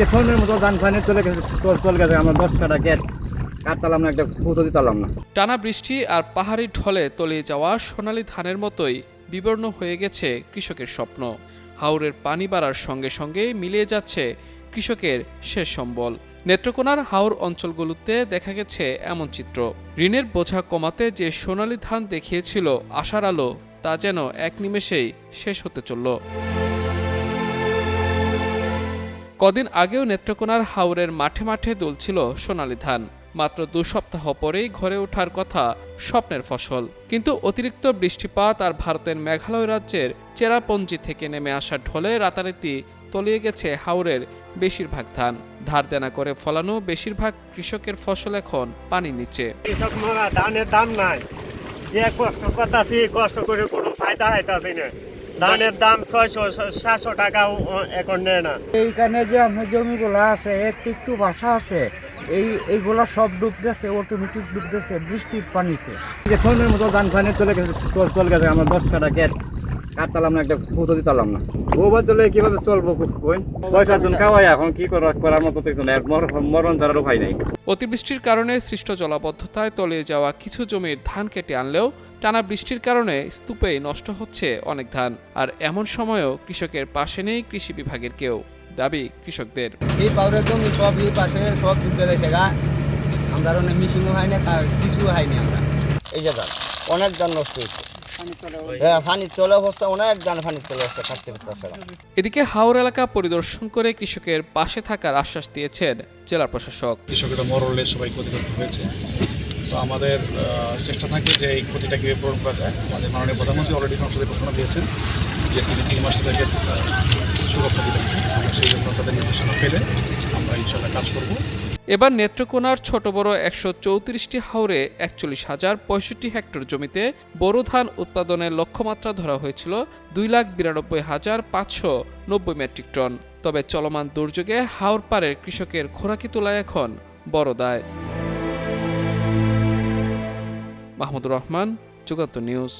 যে ফোনের মতো ধান ফানে চলে গেছে, আমরা 10 কাটা গেট কাটতালাম না, একটা ফুটো দিতালাম না। টানা বৃষ্টি আর পাহাড়ি ঢলে তলিয়ে যাওয়া সোনালী ধানের মতোই বিবর্ণ হয়ে গেছে কৃষকের স্বপ্ন। হাওরের পানি বাড়ার সঙ্গে সঙ্গে মিলিয়ে যাচ্ছে কৃষকের শেষ সম্বল। নেত্রকোনার হাওর অঞ্চলগুলোতে দেখা গেছে এমন চিত্র। ঋণের বোঝা কমাতে যে সোনালী ধান দেখিয়েছিল আশার আলো, তা যেন এক নিমেষেই শেষ হতে চলল। কদিন আগেও নেত্রকোনার হাওরের মাঠে মাঠে দুলছিল সোনালী ধান। মাত্র 2 সপ্তাহ পরেই ঘরে ওঠার কথা স্বপ্নের ফসল। কিন্তু অতিরিক্ত বৃষ্টিপাত আর ভারতের মেঘালয় রাজ্যের চেরাপুঞ্জি থেকে নেমে আসা ঢলে রাতারাতি তলিয়ে গেছে হাওরের বেশিরভাগ ধান। ধার দেনা করে ফলানো বেশিরভাগ কৃষকের ফসল এখন পানির নিচে। কৃষক মারা ধানের দাম নাই, যে কষ্ট করতেছি কষ্ট করে কোনো ফায়দা হইতাছি না। ধানের দাম 600-700 টাকাও এখন নেয় না। এইখানে যে আমার জমিগুলো আছে একটু ভাষা আছে, এইগুলা সব ডুবতেছে, অটোমেটিক ডুবতেছে বৃষ্টির পানিতে। যে ফোনের মতো ধান ফানে চলে গেছে, আমরা 10 কাটা গেট কাটতালাম না, একটা ফুটো দিতালাম না। বউবার চলে কিভাবে চলবো পয়সা জন খাওয়াই, এখন কি করার মতো কিছু নাই, মরণ ছাড়ার উপায় নাই। অতিবৃষ্টির কারণে সৃষ্ট জলাবদ্ধতায় তলিয়ে যাওয়া কিছু জমির ধান কেটে আনলেও টানা বৃষ্টির কারণে স্তূপেই নষ্ট হচ্ছে অনেক ধান। আর এমন সময়েও কৃষকের পাশে নেই কৃষি বিভাগের কেউ, দাবি কৃষকদের। এই পাউডার জমি সব এই পাশে সব ডুবে গেছে গা, আমরা অনেক মিশিংও হয় না, কিছু হয়নি। আমরা এই জায়গা অনেক ধান নষ্ট হয়েছে, পানি চলে হচ্ছে, অনেক ধান পানি চলে হচ্ছে, থাকতে পারতেছে। এদিকে হাওর এলাকা পরিদর্শন করে কৃষকের পাশে থাকার আশ্বাস দিয়েছেন জেলা প্রশাসক। কৃষকেরা মরলে সবাই ক্ষতিগ্রস্ত হয়েছে, তো আমাদের চেষ্টা থাকবে যে এই ক্ষতিটা কীভাবে পূরণ করা যায়। আমাদের মাননীয় প্রধানমন্ত্রী অলরেডি সংসদে ঘোষণা দিয়েছেন যে তিনি 3 মাস থেকে সুরক্ষা দিবেন। আমরা সেই জন্য তাদের নির্দেশনা পেলে আমরা ইনশাআল্লাহ কাজ করব। এবার নেত্রকোনার ছোট বড় 134টি হাওরে 41,065 হেক্টর জমিতে বোরো ধান উৎপাদনের লক্ষ্যমাত্রা ধরা হয়েছিল 2,92,590 মেট্রিক টন। তবে চলমান দুর্যোগে হাওর পাড়ের কৃষকের খোরাকি তোলা এখন বড় দায়। মাহমুদুর রহমান, যুগান্তর নিউজ।